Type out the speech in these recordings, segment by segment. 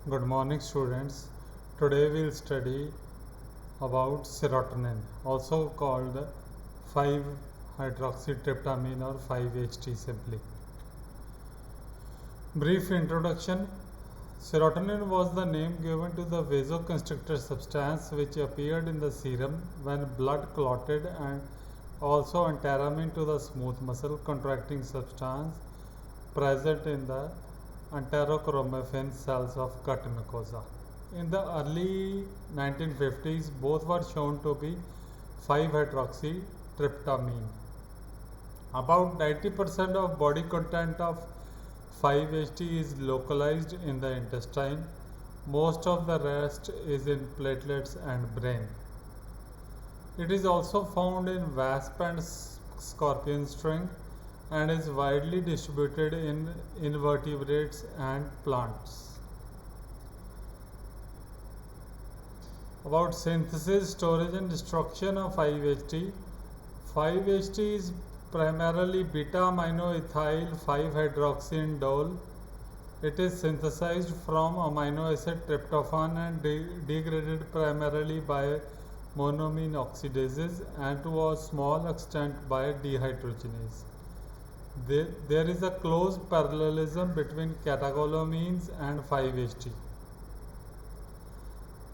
Good morning, students. Today we'll study about serotonin, also called 5-hydroxytryptamine or 5-HT simply. Brief introduction. Serotonin was the name given to the vasoconstrictor substance which appeared in the serum when blood clotted, and also antaramine to the smooth muscle contracting substance present in the enterochromaffin cells of gut mucosa. In the early 1950s, both were shown to be 5-hydroxytryptamine. About 90% of body content of 5-HT is localized in the intestine. Most of the rest is in platelets and brain. It is also found in wasp and scorpion string and is widely distributed in invertebrates and plants. About synthesis, storage and destruction of 5-HT. 5-HT is primarily beta-aminoethyl 5-hydroxyindole. It is synthesized from amino acid tryptophan and degraded primarily by monoamine oxidases and to a small extent by dehydrogenase. There is a close parallelism between catecholamines and 5-HT.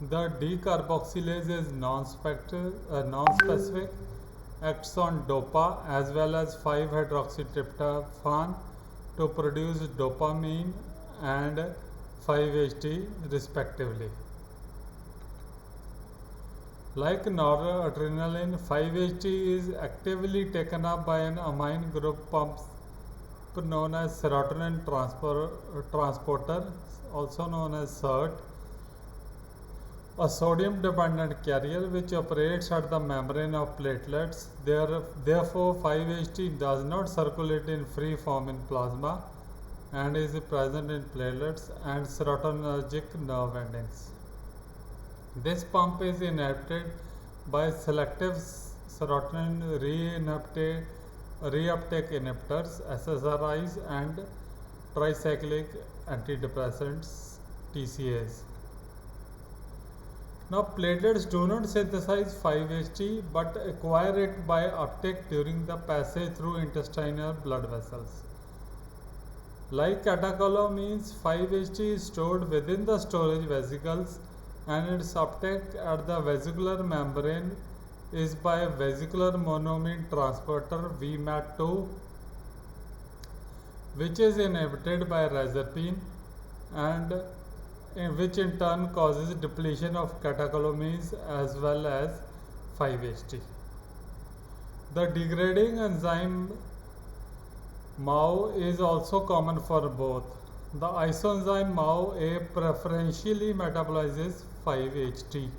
The decarboxylase is non-specific, acts on DOPA as well as 5-hydroxytryptophan to produce dopamine and 5-HT respectively. Like noradrenaline, 5-HT is actively taken up by an amine group pump known as serotonin transporter, also known as SERT, a sodium-dependent carrier which operates at the membrane of platelets. Therefore, 5-HT does not circulate in free form in plasma and is present in platelets and serotonergic nerve endings. This pump is inhibited by selective serotonin reuptake inhibitors (SSRIs) and tricyclic antidepressants (TCAs). Now, platelets do not synthesize 5-HT but acquire it by uptake during the passage through intestinal blood vessels. Like catecholamines, 5-HT is stored within the storage vesicles, and its uptake at the vesicular membrane is by vesicular monoamine transporter VMAT2, which is inhibited by reserpine and which in turn causes depletion of catecholamines as well as 5-HT. The degrading enzyme MAO is also common for both. The isoenzyme MAO-A preferentially metabolizes 5-HT.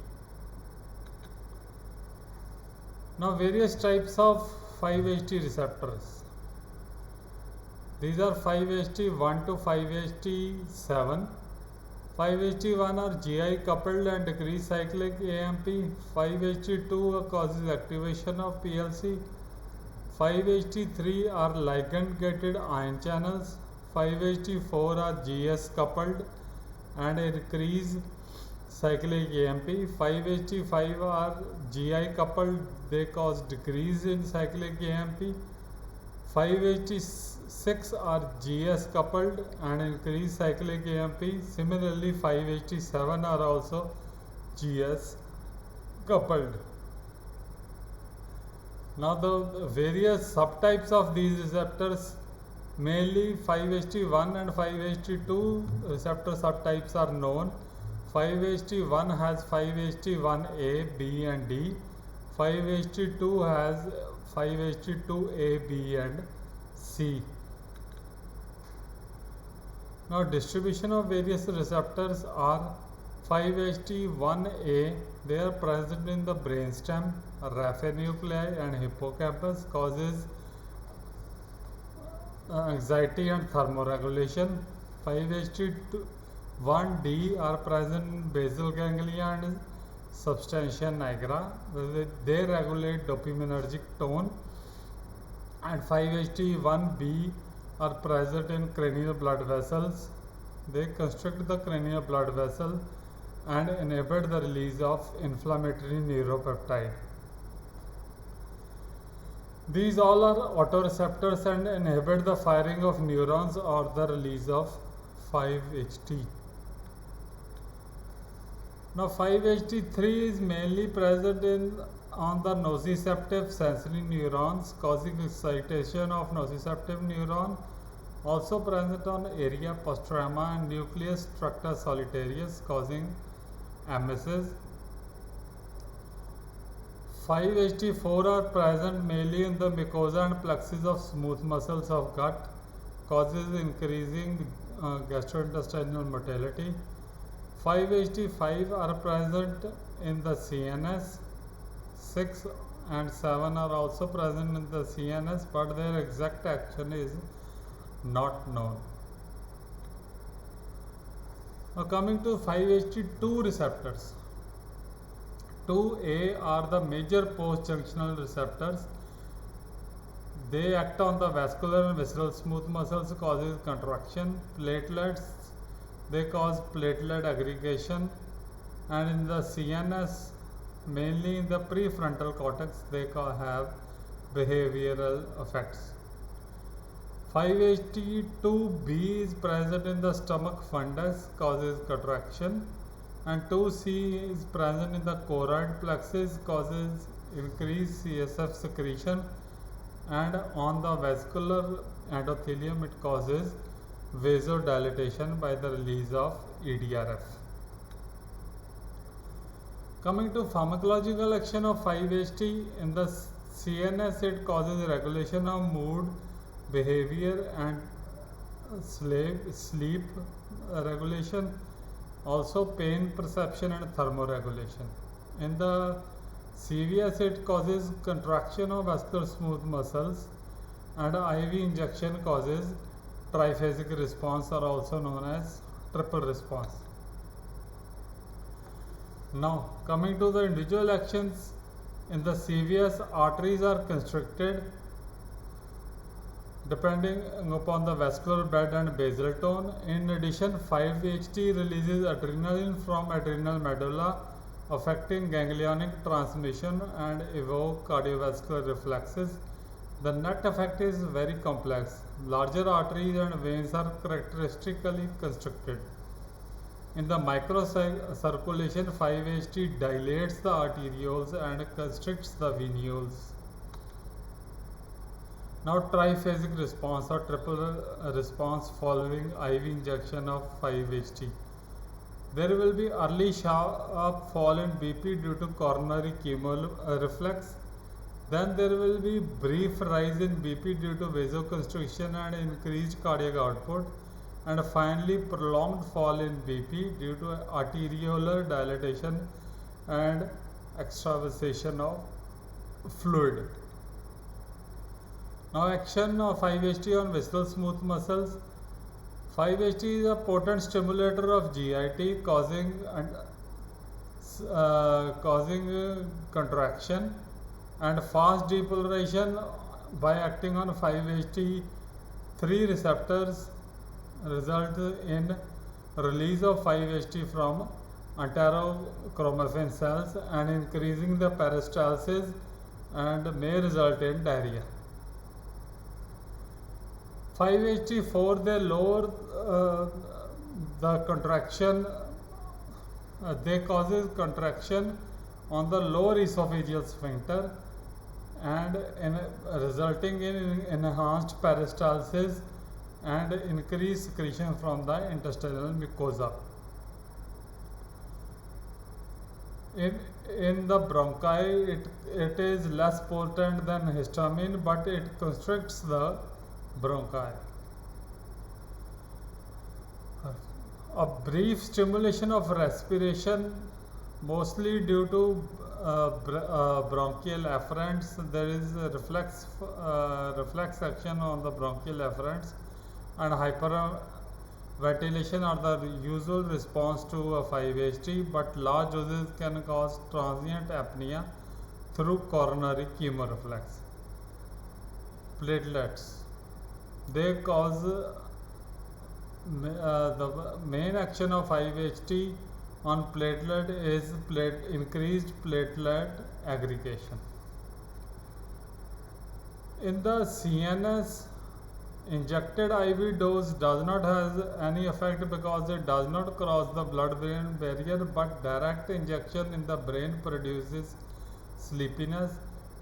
Now, various types of 5-HT receptors. These are 5-HT1 to 5-HT7. 5-HT1 are GI coupled and decreased cyclic AMP. 5-HT2 causes activation of PLC. 5-HT3 are ligand gated ion channels. 5-HT4 are GS coupled and increase cyclic AMP. 5-HT5 are GI coupled, they cause decrease in cyclic AMP. 5-HT6 are GS coupled and increase cyclic AMP. Similarly, 5-HT7 are also GS coupled. Now, the various subtypes of these receptors, mainly 5-HT1 and 5-HT2 receptor subtypes are known. 5-HT1 has 5-HT1A, B and D. 5-HT2 has 5-HT2A, B and C. Now, distribution of various receptors are 5-HT1A, they are present in the brainstem, raphe nuclei and hippocampus, causes anxiety and thermoregulation. 5-HT1D are present in basal ganglia and substantia nigra. They regulate dopaminergic tone. And 5-HT1B are present in cranial blood vessels They constrict the cranial blood vessel and inhibit the release of inflammatory neuropeptide. These all are autoreceptors and inhibit the firing of neurons or the release of 5-HT. Now 5-HT3 is mainly present on the nociceptive sensory neurons, causing excitation of nociceptive neuron. Also present on area postrema and nucleus structa solitarius, causing emesis. 5-HT4 are present mainly in the mucosa and plexus of smooth muscles of gut, causes increasing gastrointestinal motility. 5-HT5 are present in the CNS. 6 and 7 are also present in the CNS, but their exact action is not known. Now coming to 5-HT2 receptors. 2A are the major post-junctional receptors. They act on the vascular and visceral smooth muscles, causes contraction. Platelets, they cause platelet aggregation, and in the CNS, mainly in the prefrontal cortex, they have behavioral effects. 5-HT2B is present in the stomach fundus, causes contraction, and 2C is present in the choroid plexus, causes increased CSF secretion, and on the vascular endothelium it causes vasodilatation by the release of EDRF. Coming to pharmacological action of 5-HT, in the CNS it causes regulation of mood, behavior and sleep regulation, also pain perception and thermoregulation. In the CVS it causes contraction of vascular smooth muscles, and IV injection causes triphasic response, or also known as triple response. Now coming to the individual actions, in the CVS arteries are constricted depending upon the vascular bed and basal tone. In addition, 5-HT releases adrenaline from adrenal medulla, affecting ganglionic transmission and evoke cardiovascular reflexes. The net effect is very complex. Larger arteries and veins are characteristically constricted. In the microcirculation, 5-HT dilates the arterioles and constricts the venules. Now triphasic response or triple response following IV injection of 5-HT. There will be early sharp fall in BP due to coronary chemoreflex. Then there will be brief rise in BP due to vasoconstriction and increased cardiac output. And finally prolonged fall in BP due to arteriolar dilatation and extravasation of fluid. Now action of 5-HT on visceral smooth muscles. 5-HT is a potent stimulator of GIT, causing contraction and fast depolarization by acting on 5-HT3 receptors, result in release of 5-HT from enterochromaffin cells and increasing the peristalsis, and may result in diarrhea. 5-HT4, they lower the contraction, they causes contraction on the lower esophageal sphincter and resulting in enhanced peristalsis and increased secretion from the intestinal mucosa. In the bronchi, it is less potent than histamine, but it constricts the bronchi. A brief stimulation of respiration, mostly due to bronchial afferents. There is a reflex action on the bronchial afferents, and hyperventilation are the usual response to a 5-HT, but large doses can cause transient apnea through coronary chemoreflex. Platelets, they cause The main action of 5-HT on platelet is increased platelet aggregation. In the CNS, injected IV dose does not have any effect because it does not cross the blood-brain barrier, but direct injection in the brain produces sleepiness,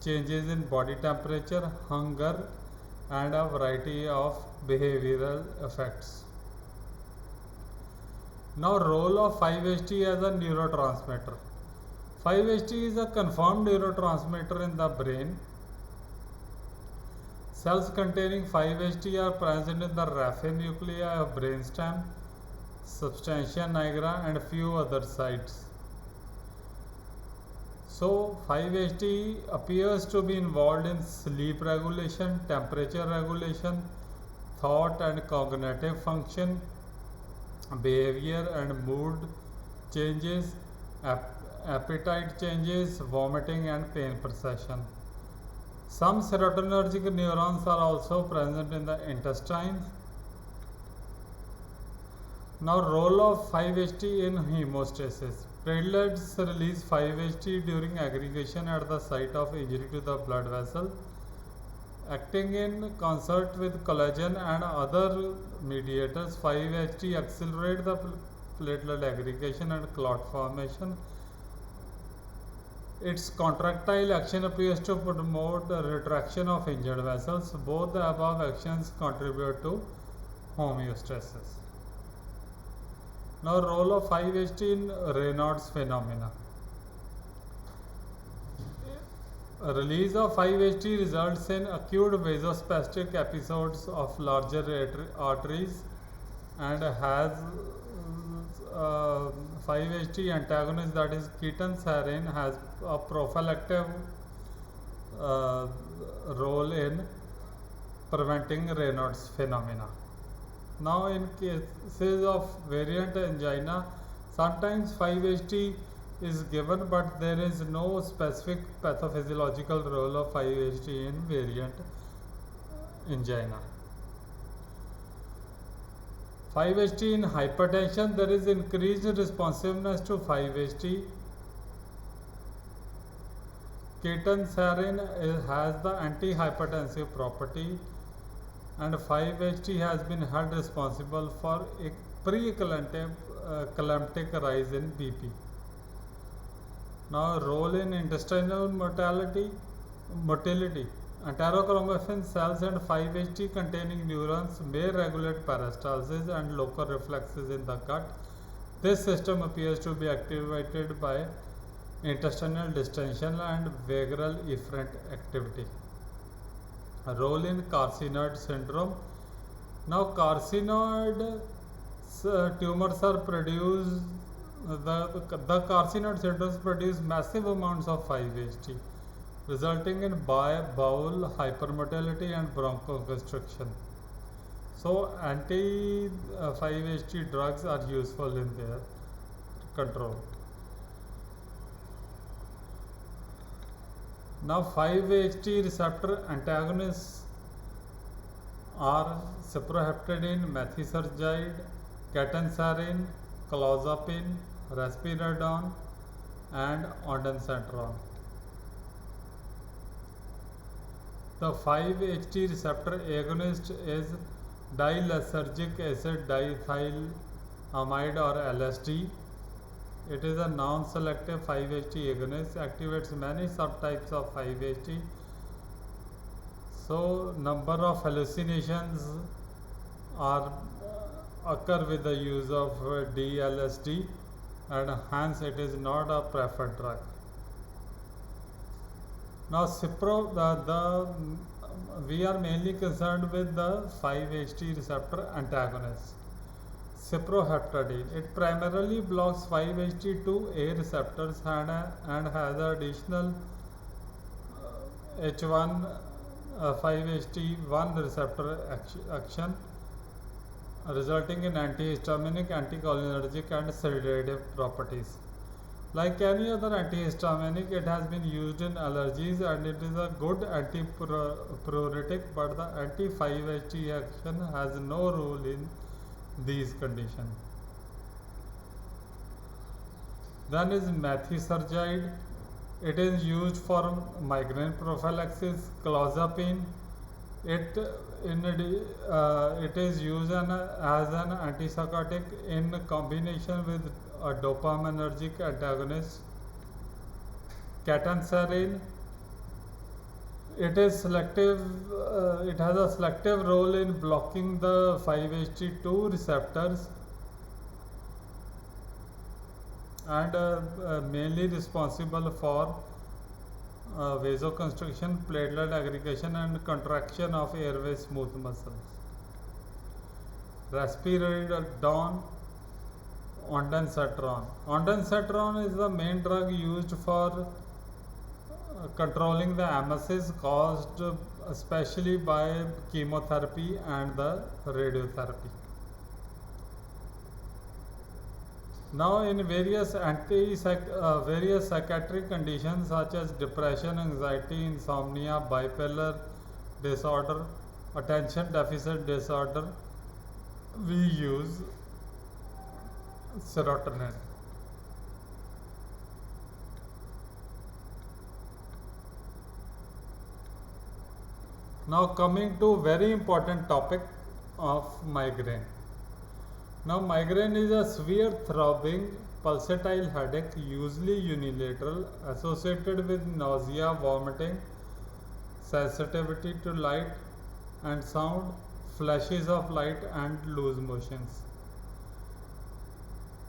changes in body temperature, hunger, and a variety of behavioral effects. Now, role of 5-HT as a neurotransmitter. 5-HT is a confirmed neurotransmitter in the brain. Cells containing 5-HT are present in the raphe nuclei of brainstem, substantia nigra, and a few other sites. So, 5-HT appears to be involved in sleep regulation, temperature regulation, thought and cognitive function, behavior and mood changes, appetite changes, vomiting, and pain perception. Some serotonergic neurons are also present in the intestines. Now, role of 5-HT in hemostasis. Platelets release 5-HT during aggregation at the site of injury to the blood vessel. Acting in concert with collagen and other mediators, 5-HT accelerate the platelet aggregation and clot formation. Its contractile action appears to promote the retraction of injured vessels. Both the above actions contribute to homeostasis. Now, role of 5-HT in Raynaud's phenomena. Release of 5-HT results in acute vasospastic episodes of larger arteries and has 5-HT antagonist, that is ketanserin, has a prophylactic role in preventing Raynaud's phenomena. Now, in cases of variant angina, sometimes 5-HT is given, but there is no specific pathophysiological role of 5-HT in variant angina. 5-HT in hypertension, there is increased responsiveness to 5-HT. Ketanserin has the antihypertensive property, and 5-HT has been held responsible for a pre-eclamptic rise in BP. Now, role in intestinal motility. Enterochromaffin cells and 5-HT containing neurons may regulate peristalsis and local reflexes in the gut. This system appears to be activated by intestinal distension and vagal efferent activity. A role in carcinoid syndrome. Now, carcinoid tumors are produced, the carcinoid syndromes produce massive amounts of 5-HT, resulting in bowel hypermotility and bronchoconstriction. So, anti-5-HT drugs are useful in their control. Now, 5-HT receptor antagonists are cyproheptadine, methotrexate, ketanserin, clozapine, risperidone, and ondansetron. The 5-HT receptor agonist is dilysergic acid diethylamide or LSD. It is a non-selective 5-HT agonist, activates many subtypes of 5-HT. So, number of hallucinations occur with the use of DLSD, and hence it is not a preferred drug. Now, we are mainly concerned with the 5-HT receptor antagonists. Cyproheptadine, it primarily blocks 5-HT2A receptors and has additional H1 5-HT1 receptor action, resulting in antihistaminic, anticholinergic, and sedative properties. Like any other antihistaminic, it has been used in allergies and it is a good antipruritic, but the anti-5-HT action has no role in these conditions. Then is methotrexate. It is used for migraine prophylaxis. Clozapine. It it is used as an antipsychotic in combination with a dopaminergic antagonist. Ketanserin. It is selective. It has a selective role in blocking the 5-HT2 receptors and mainly responsible for vasoconstriction, platelet aggregation, and contraction of airway smooth muscles. Risperidone, ondansetron. Ondansetron is the main drug used for controlling the emesis caused especially by chemotherapy and the radiotherapy. Now, in various psychiatric conditions such as depression, anxiety, insomnia, bipolar disorder, attention deficit disorder, we use serotonin. Now coming to very important topic of migraine. Now migraine is a severe throbbing pulsatile headache, usually unilateral, associated with nausea, vomiting, sensitivity to light and sound, flashes of light and loose motions.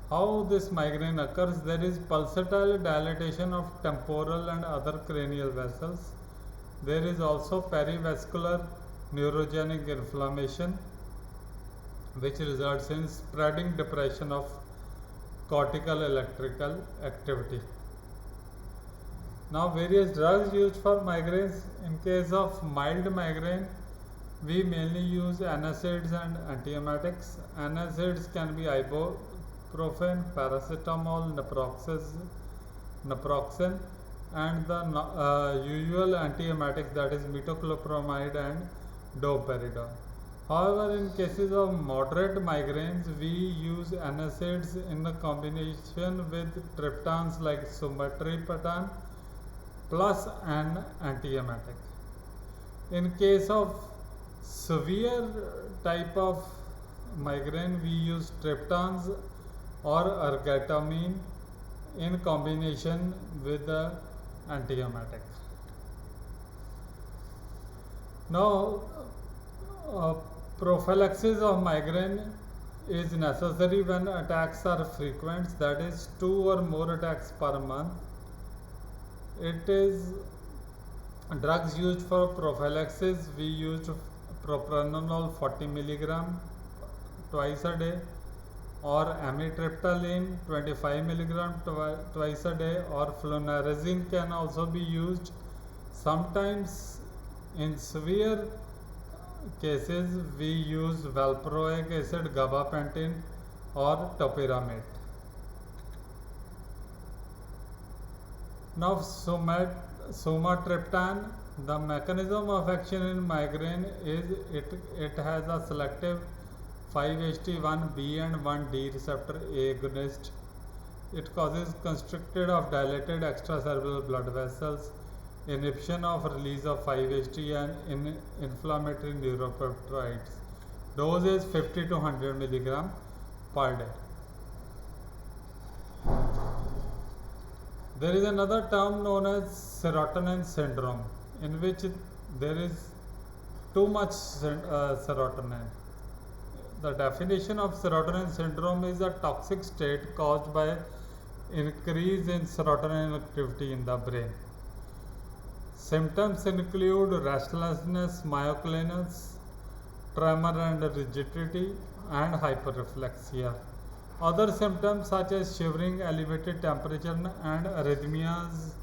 How this migraine occurs? There is pulsatile dilatation of temporal and other cranial vessels. There is also perivascular neurogenic inflammation which results in spreading depression of cortical electrical activity. Now various drugs used for migraines. In case of mild migraine, we mainly use NSAIDs and antiemetics. NSAIDs can be ibuprofen, paracetamol, naproxen, and the usual antiemetics, that is metoclopramide and domperidone. However, in cases of moderate migraines, we use NSAIDs in the combination with triptans like sumatriptan plus an antiemetic. In case of severe type of migraine, we use triptans or ergotamine in combination with the antiemetic. Now, prophylaxis of migraine is necessary when attacks are frequent, that is 2 or more attacks per month. It is drugs used for prophylaxis. We use propranolol 40 mg twice a day, or amitriptyline 25 mg twice a day, or flunarizine can also be used. Sometimes in severe cases we use valproic acid, gabapentin or topiramate. Now sumatriptan, the mechanism of action in migraine is it has a selective 5-HT1B and 1D receptor agonist. It causes constricted of dilated extracerebral blood vessels, inhibition of release of 5-HT and inflammatory neuropeptides. Dose is 50 to 100 mg per day. There is another term known as serotonin syndrome, in which there is too much serotonin. The definition of serotonin syndrome is a toxic state caused by increase in serotonin activity in the brain. Symptoms include restlessness, myoclonus, tremor and rigidity, and hyperreflexia. Other symptoms such as shivering, elevated temperature, and arrhythmias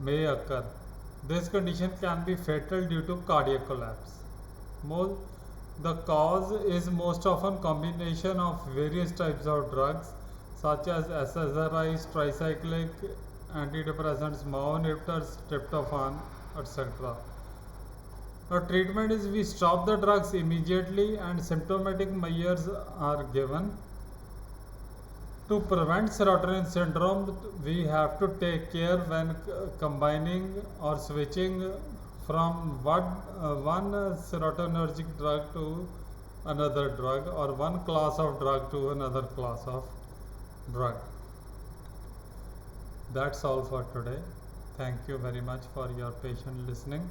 may occur. This condition can be fatal due to cardiac collapse. The cause is most often combination of various types of drugs such as SSRIs, tricyclic antidepressants, MAO inhibitors, tryptophan, etc. Treatment is we stop the drugs immediately and symptomatic measures are given. To prevent serotonin syndrome, we have to take care when combining or switching from one serotonergic drug to another drug, or one class of drug to another class of drug. That's all for today. Thank you very much for your patient listening.